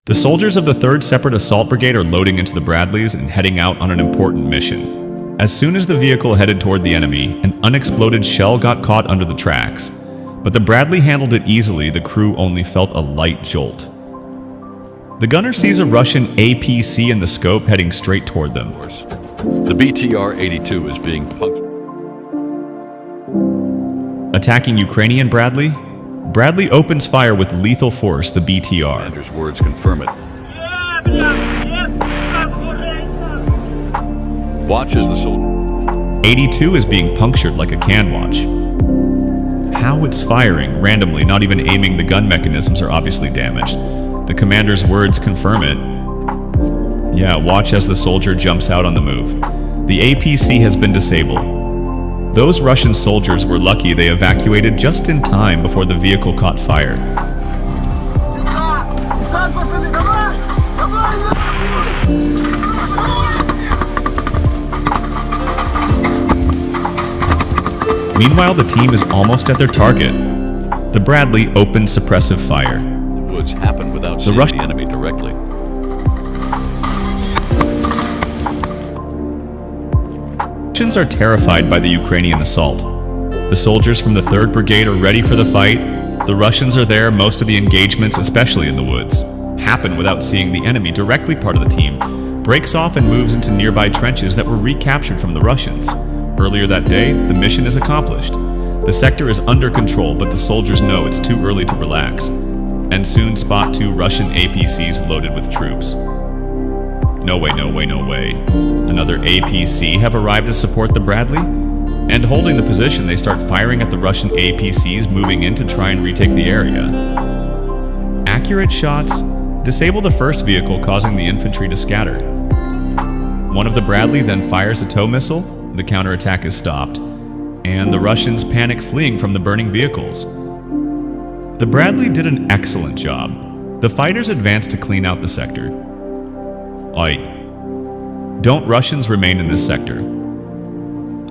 The soldiers of the 3rd Separate Assault Brigade are loading into the Bradleys and heading out on an important mission. As soon as the vehicle headed toward the enemy, an unexploded shell got caught under the tracks. But the Bradley handled it easily, the crew only felt a light jolt. The gunner sees a Russian APC in the scope heading straight toward them. The BTR-82 is being punctured. Attacking Ukrainian Bradley, Bradley opens fire with lethal force, the BTR. Commander's words confirm it. Watch as the soldier. 82 is being punctured like a can watch. How it's firing randomly, not even aiming, the gun mechanisms are obviously damaged. The commander's words confirm it. Yeah, watch as the soldier jumps out on the move. The APC has been disabled. Those Russian soldiers were lucky they evacuated just in time before the vehicle caught fire. Meanwhile, the team is almost at their target. The Bradley opened suppressive fire. The woods happened without seeing the enemy directly. Russians are terrified by the Ukrainian assault. The soldiers from the 3rd Brigade are ready for the fight. The Russians are there. Most of the engagements, especially in the woods, happen without seeing the enemy directly. Part of the team breaks off and moves into nearby trenches that were recaptured from the Russians. Earlier that day, the mission is accomplished. The sector is under control, but the soldiers know it's too early to relax, and soon spot 2 Russian APCs loaded with troops. No way, no way, no way. Another APC have arrived to support the Bradley, and holding the position, they start firing at the Russian APCs moving in to try and retake the area. Accurate shots disable the first vehicle, causing the infantry to scatter. One of the Bradley then fires a tow missile. The counterattack is stopped, and the Russians panic, fleeing from the burning vehicles. The Bradley did an excellent job. The fighters advanced to clean out the sector. Don't Russians remain in this sector.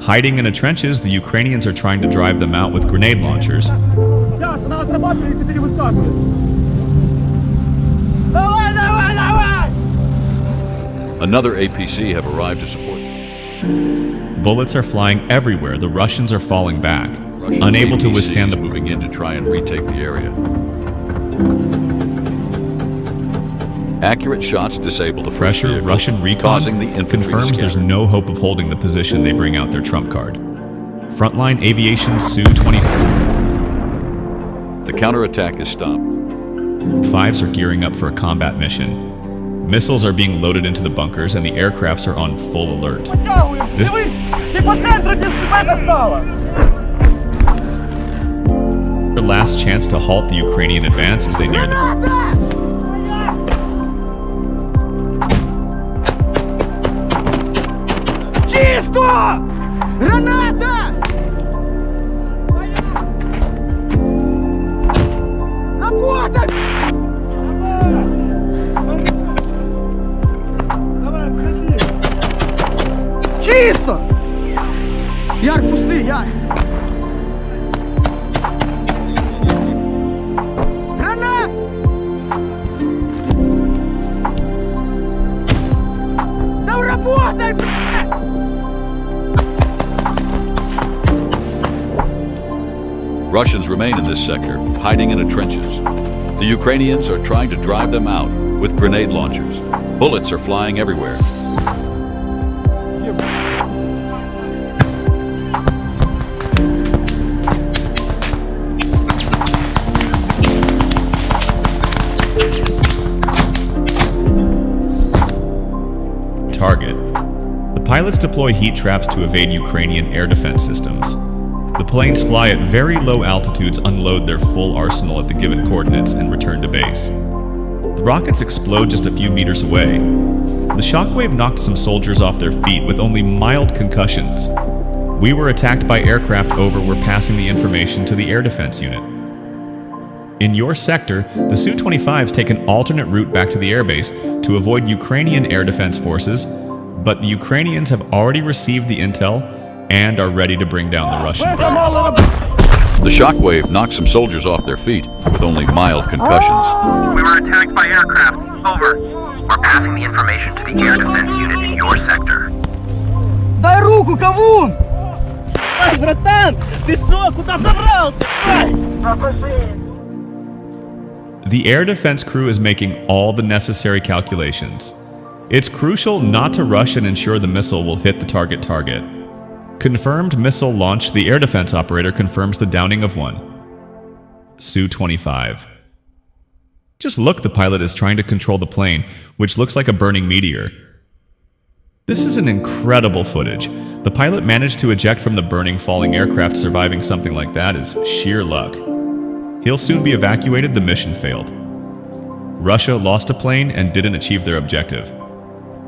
Hiding in the trenches, the Ukrainians are trying to drive them out with grenade launchers. Another APC have arrived to support. Bullets are flying everywhere. The Russians are falling back, Russian unable to APCs withstand the moving in to try and retake the area. Accurate shots disable the first pressure. vehicle, Russian recon causing the infantry confirms to there's scatter. no hope of holding the position. They bring out their trump card. Frontline Aviation Su-20. The counterattack is stopped. 5s are gearing up for a combat mission. Missiles are being loaded into the bunkers, and the aircrafts are on full alert. This their last chance to halt the Ukrainian advance as they near the... Граната! Работай! Чисто! Яр, пусти, Яр! Гранат! Да работай, блядь! Russians remain in this sector, hiding in the trenches. The Ukrainians are trying to drive them out with grenade launchers. Bullets are flying everywhere. Target. The pilots deploy heat traps to evade Ukrainian air defense systems. The planes fly at very low altitudes, unload their full arsenal at the given coordinates, and return to base. The rockets explode just a few meters away. The shockwave knocked some soldiers off their feet with only mild concussions. We were attacked by aircraft over. We're passing the information to the air defense unit. In your sector, the Su-25s take an alternate route back to the airbase to avoid Ukrainian air defense forces, but the Ukrainians have already received the intel and are ready to bring down the Russian birds. The shockwave knocked some soldiers off their feet with only mild concussions. We were attacked by aircraft. Over. We're passing the information to the air defense unit in your sector. Дай руку, кавун! Ай, братан, ты шо, куда забрался? Ай! The air defense crew is making all the necessary calculations. It's crucial not to rush and ensure the missile will hit the target. Confirmed missile launch. The air defense operator confirms the downing of one. Su-25. Just look, the pilot is trying to control the plane, which looks like a burning meteor. This is an incredible footage. The pilot managed to eject from the burning falling aircraft. Surviving something like that is sheer luck. He'll soon be evacuated. The mission failed. Russia lost a plane and didn't achieve their objective.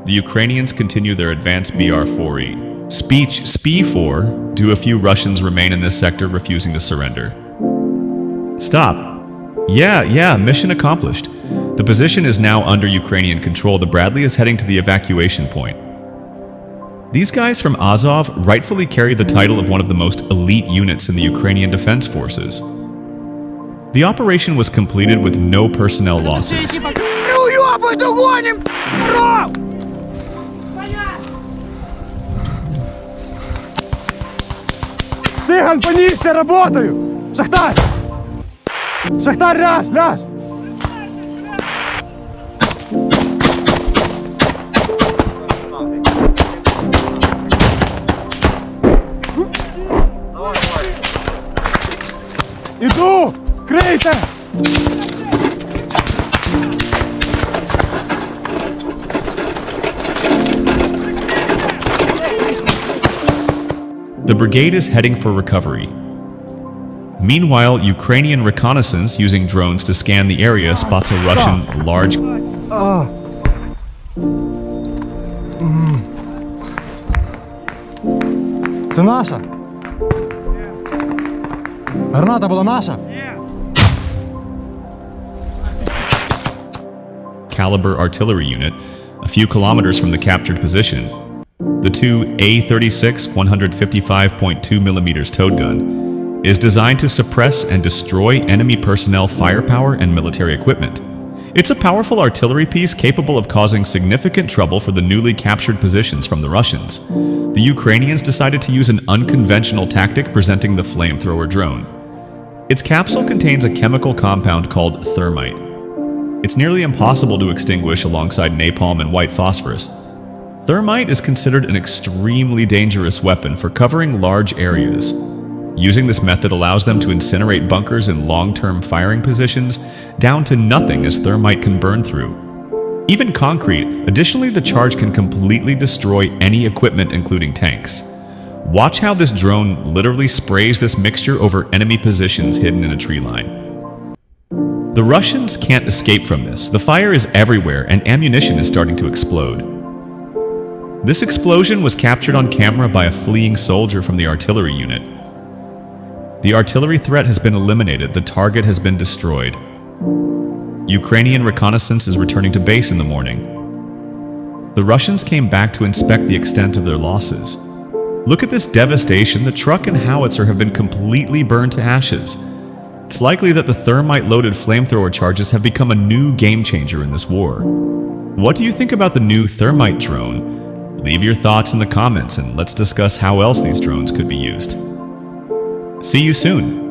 The Ukrainians continue their advanced BR-4E. Speech SPE-4. Do a few Russians remain in this sector, refusing to surrender? Stop. Yeah, mission accomplished. The position is now under Ukrainian control. The Bradley is heading to the evacuation point. These guys from Azov rightfully carry the title of one of the most elite units in the Ukrainian Defense Forces. The operation was completed with no personnel losses. Уёбывай, догоним, бро! Цыган, понизься, работаю! Шахтарь! Шахтарь, ляж! Иду! Крейте! The brigade is heading for recovery. Meanwhile, Ukrainian reconnaissance using drones to scan the area spots a Russian large... Це наша? Граната була наша? caliber artillery unit a few kilometers from the captured position. The two A-36 155.2mm towed gun is designed to suppress and destroy enemy personnel, firepower, and military equipment. It's a powerful artillery piece capable of causing significant trouble for the newly captured positions from the Russians. The Ukrainians decided to use an unconventional tactic, presenting the flamethrower drone. Its capsule contains a chemical compound called thermite. It's nearly impossible to extinguish alongside napalm and white phosphorus. Thermite is considered an extremely dangerous weapon for covering large areas. Using this method allows them to incinerate bunkers in long-term firing positions down to nothing, as thermite can burn through even concrete. Additionally, the charge can completely destroy any equipment, including tanks. Watch how this drone literally sprays this mixture over enemy positions hidden in a tree line. The Russians can't escape from this. The fire is everywhere and ammunition is starting to explode. This explosion was captured on camera by a fleeing soldier from the artillery unit. The artillery threat has been eliminated. The target has been destroyed. Ukrainian reconnaissance is returning to base in the morning. The Russians came back to inspect the extent of their losses. Look at this devastation. The truck and howitzer have been completely burned to ashes. It's likely that the thermite-loaded flamethrower charges have become a new game-changer in this war. What do you think about the new thermite drone? Leave your thoughts in the comments and let's discuss how else these drones could be used. See you soon!